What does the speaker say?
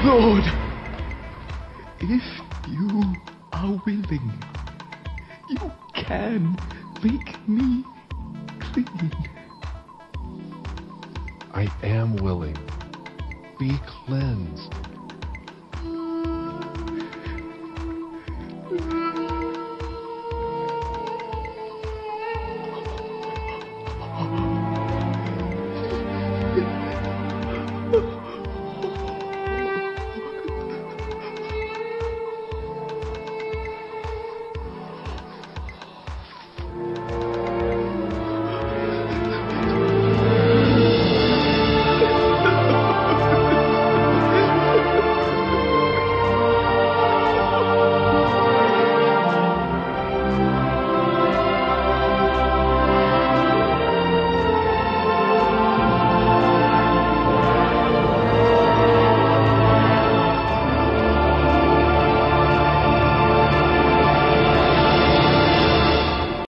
Lord, if you are willing, you can make me clean. I am willing. Be cleansed.